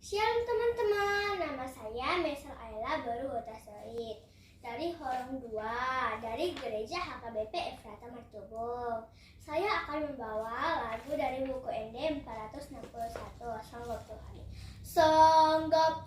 Shalom teman-teman, nama saya Mesel Ayla Baru Hotasoid dari Horong 2 dari Gereja HKBP Efrata Martubung. Saya akan membawa lagu dari buku ND 461 Song of Tuhan. Song of